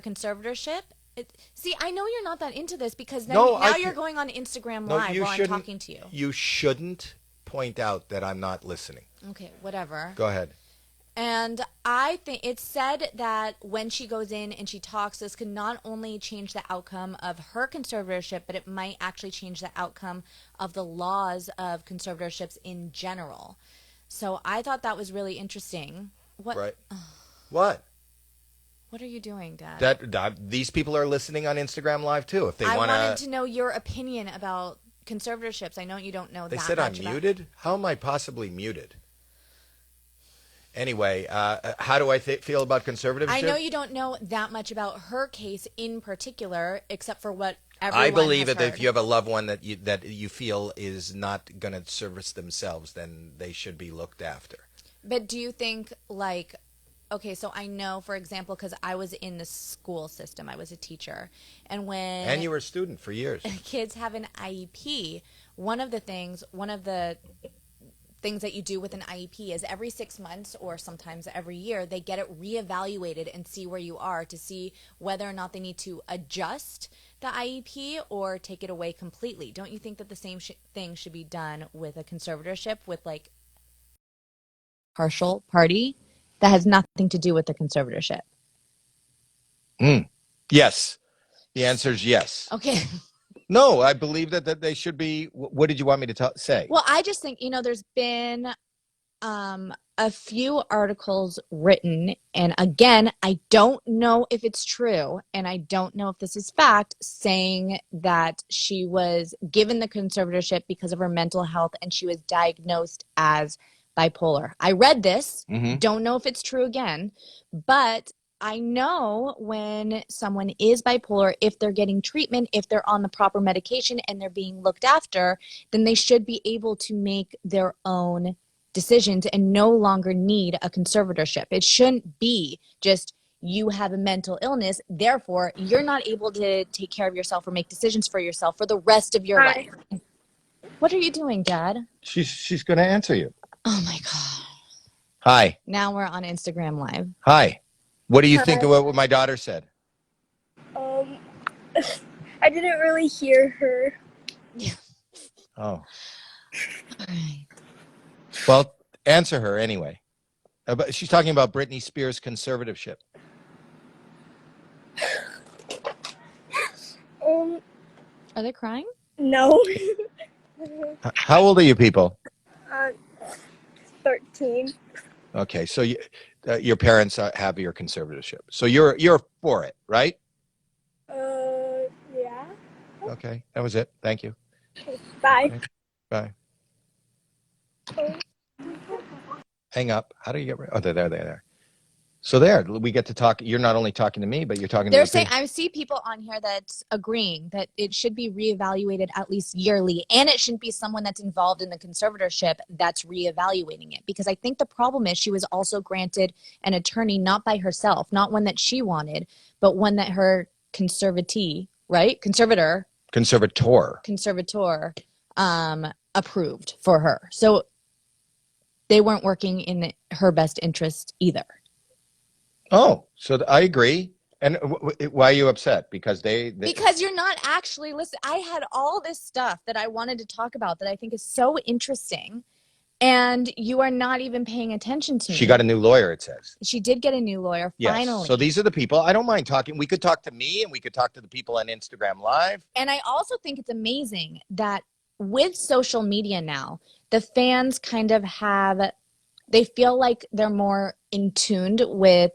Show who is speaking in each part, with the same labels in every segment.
Speaker 1: conservatorship. See, I know you're not that into this because then
Speaker 2: No,
Speaker 1: now you're going on Instagram
Speaker 2: no,
Speaker 1: Live
Speaker 2: you
Speaker 1: while I'm
Speaker 2: shouldn't.
Speaker 1: talking to you.
Speaker 2: You shouldn't point out that I'm not listening.
Speaker 1: Okay, whatever.
Speaker 2: Go ahead.
Speaker 1: And I think it's said that when she goes in and she talks, this could not only change the outcome of her conservatorship, but it might actually change the outcome of the laws of conservatorships in general. So I thought that was really interesting. What?
Speaker 2: Right. What?
Speaker 1: What are you doing, Dad?
Speaker 2: These people are listening on Instagram Live too. If they
Speaker 1: I
Speaker 2: want
Speaker 1: wanted to know your opinion about conservatorships. I know you don't know
Speaker 2: they
Speaker 1: that
Speaker 2: said I'm
Speaker 1: much about.
Speaker 2: muted. How am I possibly muted? Anyway, how do I feel about conservatorship?
Speaker 1: I know you don't know that much about her case in particular, except for what everyone
Speaker 2: I believe
Speaker 1: has
Speaker 2: that
Speaker 1: heard.
Speaker 2: if you have a loved one that you feel is not going to service themselves, then they should be looked after.
Speaker 1: But do you think, like, okay, so I know, for example, because I was in the school system, I was a teacher, and when
Speaker 2: you were a student for years.
Speaker 1: kids have an IEP, one of the things that you do with an IEP is every 6 months or sometimes every year, they get it reevaluated and see where you are to see whether or not they need to adjust the IEP or take it away completely. Don't you think that the same thing should be done with a conservatorship with like partial party that has nothing to do with the conservatorship?
Speaker 2: Yes. The answer is yes.
Speaker 1: Okay.
Speaker 2: No, I believe that they should be. What did you want me to say?
Speaker 1: Well, I just think, there's been a few articles written, and again, I don't know if it's true, and I don't know if this is fact, saying that she was given the conservatorship because of her mental health and she was diagnosed as bipolar. I read this, don't know if it's true again, but I know when someone is bipolar, if they're getting treatment, if they're on the proper medication and they're being looked after, then they should be able to make their own decisions and no longer need a conservatorship. It shouldn't be just you have a mental illness, therefore you're not able to take care of yourself or make decisions for yourself for the rest of your life. What are you doing, Dad?
Speaker 2: She's going to answer you.
Speaker 1: Oh my God.
Speaker 2: Hi.
Speaker 1: Now we're on Instagram Live.
Speaker 2: Hi. What do you think of what my daughter said?
Speaker 3: I didn't really hear her.
Speaker 2: Oh.
Speaker 1: All right.
Speaker 2: Well, answer her anyway. She's talking about Britney Spears' conservatorship.
Speaker 1: Are they crying?
Speaker 3: No.
Speaker 2: How old are you people?
Speaker 3: 13.
Speaker 2: Okay, so your parents have your conservatorship. So you're for it, right?
Speaker 3: Yeah.
Speaker 2: Okay, that was it. Thank you.
Speaker 3: Bye.
Speaker 2: Bye. Hang up. How do you get rid? Oh, they're there. So there, we get to talk. You're not only talking to me, but you're talking to
Speaker 1: They're
Speaker 2: me.
Speaker 1: saying, I see people on here that's agreeing that it should be reevaluated at least yearly, and it shouldn't be someone that's involved in the conservatorship that's reevaluating it. Because I think the problem is she was also granted an attorney not by herself, not one that she wanted, but one that her conservator approved for her. So they weren't working in her best interest either.
Speaker 2: Oh, so I agree. And why are you upset? Because
Speaker 1: because you're not actually listening. I had all this stuff that I wanted to talk about that I think is so interesting, and you are not even paying attention to me.
Speaker 2: She got a new lawyer, it says.
Speaker 1: She did get a new lawyer, finally.
Speaker 2: Yes. So these are the people. I don't mind talking. We could talk to me, and we could talk to the people on Instagram Live.
Speaker 1: And I also think it's amazing that with social media now, the fans kind of they feel like they're more in tuned with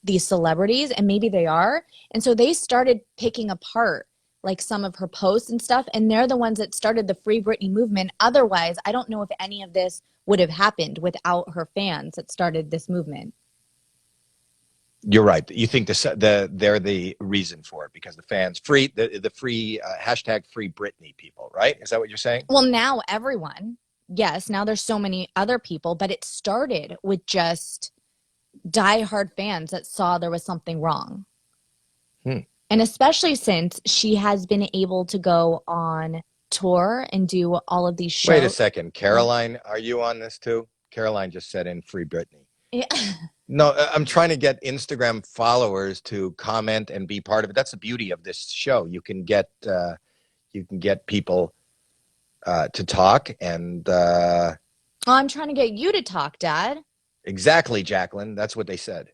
Speaker 1: these celebrities, and maybe they are, and so they started picking apart like some of her posts and stuff, and they're the ones that started the Free Britney movement. Otherwise, I don't know if any of this would have happened without her fans that started this movement.
Speaker 2: You're right. You think they're the reason for it because the fans the free hashtag Free Britney people, right? Is that what you're saying?
Speaker 1: Well, now everyone, yes, now there's so many other people, but it started with just diehard fans that saw there was something wrong. And especially since she has been able to go on tour and do all of these shows.
Speaker 2: Wait a second. Caroline, are you on this too? Caroline just said in Free Britney.
Speaker 1: Yeah.
Speaker 2: No, I'm trying to get Instagram followers to comment and be part of it. That's the beauty of this show. You can get people to talk, and
Speaker 1: Well, I'm trying to get you to talk, Dad.
Speaker 2: exactly, Jacqueline. That's what they said.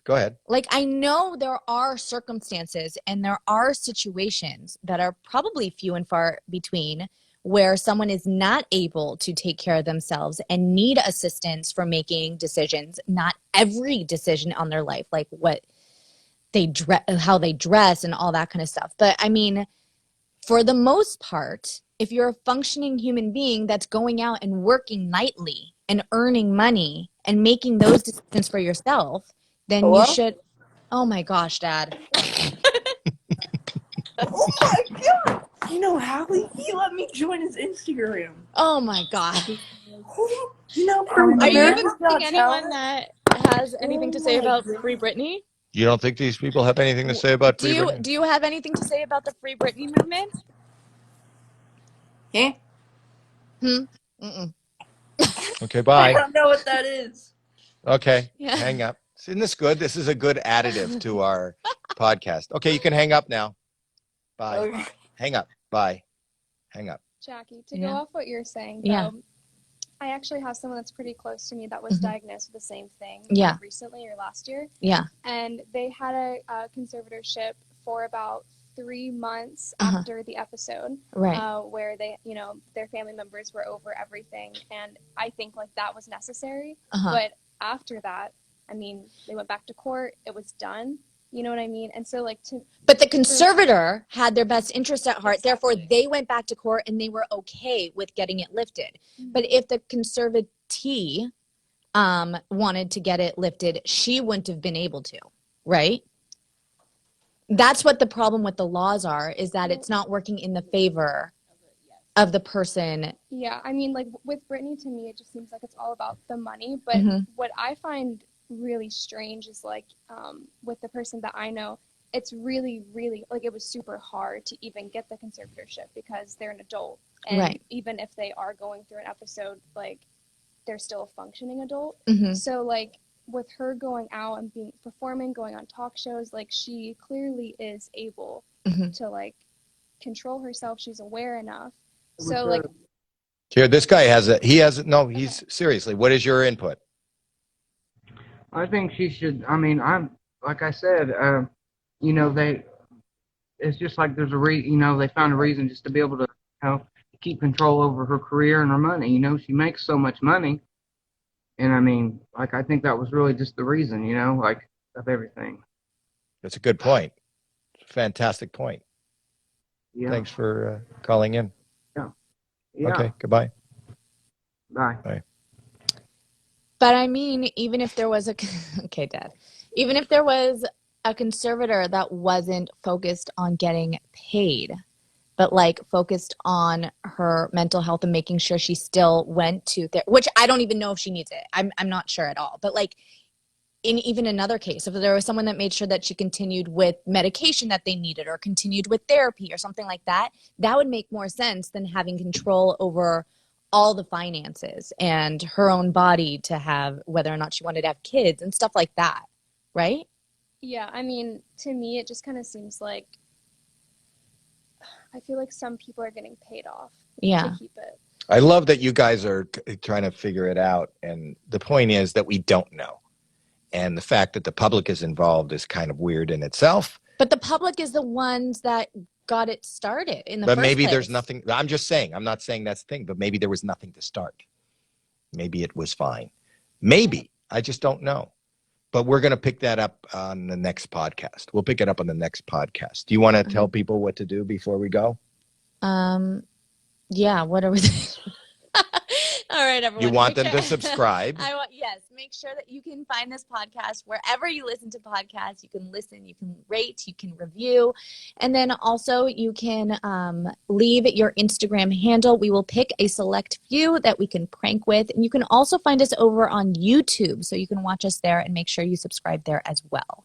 Speaker 2: Go ahead.
Speaker 1: Like, I know there are circumstances and there are situations that are probably few and far between where someone is not able to take care of themselves and need assistance for making decisions. Not every decision on their life, like what they dress, how they dress, and all that kind of stuff. But I mean, for the most part, if you're a functioning human being that's going out and working nightly and earning money and making those decisions for yourself, then you should. Oh my gosh, Dad.
Speaker 4: Oh my god! You know, Howie, he let me join his Instagram.
Speaker 1: Oh my God.
Speaker 4: You know,
Speaker 1: Are you even
Speaker 4: America's
Speaker 1: seeing
Speaker 4: Got
Speaker 1: anyone
Speaker 4: Talent.
Speaker 1: that has anything to say
Speaker 4: Oh my
Speaker 1: about
Speaker 4: God.
Speaker 1: Free Britney?
Speaker 2: You don't think these people have anything to say about
Speaker 1: Do
Speaker 2: Free
Speaker 1: you
Speaker 2: Britney?
Speaker 1: do you have anything to say about the Free Britney movement?
Speaker 4: Yeah?
Speaker 1: Mm-mm.
Speaker 2: Okay,
Speaker 4: I
Speaker 2: bye.
Speaker 4: don't know what that is.
Speaker 2: Okay,
Speaker 1: Yeah.
Speaker 2: hang up. Isn't this good? This is a good additive to our podcast. Okay, you can hang up now. Bye.
Speaker 4: Okay.
Speaker 2: Hang up. Bye. Hang up.
Speaker 5: Jackie, to
Speaker 1: Yeah.
Speaker 5: go off what you're saying,
Speaker 1: Yeah.
Speaker 5: though, I actually have someone that's pretty close to me that was
Speaker 1: Mhm.
Speaker 5: diagnosed with the same thing
Speaker 1: Yeah.
Speaker 5: recently or last year.
Speaker 1: Yeah.
Speaker 5: And they had a conservatorship for about 3 months
Speaker 1: Uh-huh.
Speaker 5: after the episode,
Speaker 1: Right.
Speaker 5: where they, their family members were over everything. And I think like that was necessary.
Speaker 1: Uh-huh.
Speaker 5: But after that, I mean, they went back to court. It was done. You know what I mean? And so like
Speaker 1: But the conservator had their best interest at heart. Therefore,
Speaker 5: Exactly.
Speaker 1: they went back to court and they were okay with getting it lifted. But if the conservatee wanted to get it lifted, she wouldn't have been able to, right? That's what the problem with the laws are, is that it's not working in the favor of the person.
Speaker 5: Yeah, I mean, like with Britney, to me, it just seems like it's all about the money. But
Speaker 1: Mhm.
Speaker 5: what I find really strange is like with the person that I know, it's really, really like it was super hard to even get the conservatorship because they're an adult. And
Speaker 1: Right.
Speaker 5: even if they are going through an episode, like they're still a functioning adult.
Speaker 1: Mhm.
Speaker 5: So like with her going out and performing, going on talk shows, like she clearly is able
Speaker 1: Mhm.
Speaker 5: to like control herself. She's aware enough. So like
Speaker 2: Here, this guy he's seriously, what is your input?
Speaker 6: I think she should. I mean, like I said, it's just like there's they found a reason just to be able to, keep control over her career and her money. She makes so much money, and I mean, like I think that was really just the reason, like of everything.
Speaker 2: That's a good point. Fantastic point.
Speaker 6: Yeah.
Speaker 2: Thanks for calling in.
Speaker 6: Yeah.
Speaker 2: Okay, goodbye.
Speaker 6: Bye.
Speaker 1: But I mean, even if there was okay, Dad, even if there was a conservator that wasn't focused on getting paid, but like focused on her mental health and making sure she still went to which I don't even know if she needs it. I'm not sure at all. But like in even another case, if there was someone that made sure that she continued with medication that they needed or continued with therapy or something like that, that would make more sense than having control over all the finances and her own body to have whether or not she wanted to have kids and stuff like that, right?
Speaker 5: yeah, I mean, to me, it just kind of seems like I feel like some people are getting paid off
Speaker 1: Yeah.
Speaker 5: to keep it.
Speaker 2: I love that you guys are trying to figure it out. And the point is that we don't know. And the fact that the public is involved is kind of weird in itself.
Speaker 1: But the public is the ones that got it started in the
Speaker 2: But
Speaker 1: first
Speaker 2: maybe
Speaker 1: place.
Speaker 2: there's nothing. I'm just saying, I'm not saying that's the thing, but maybe there was nothing to start. Maybe it was fine. Maybe. I just don't know. But we're going to pick that up on the next podcast. We'll pick it up on the next podcast. Do you want to tell people what to do before we go?
Speaker 1: Yeah, what are we All right, everyone.
Speaker 2: You want
Speaker 1: Make
Speaker 2: them to subscribe.
Speaker 1: Yes, make sure that you can find this podcast wherever you listen to podcasts. You can listen, you can rate, you can review, and then also you can leave your Instagram handle. We will pick a select few that we can prank with, and you can also find us over on YouTube, so you can watch us there and make sure you subscribe there as well.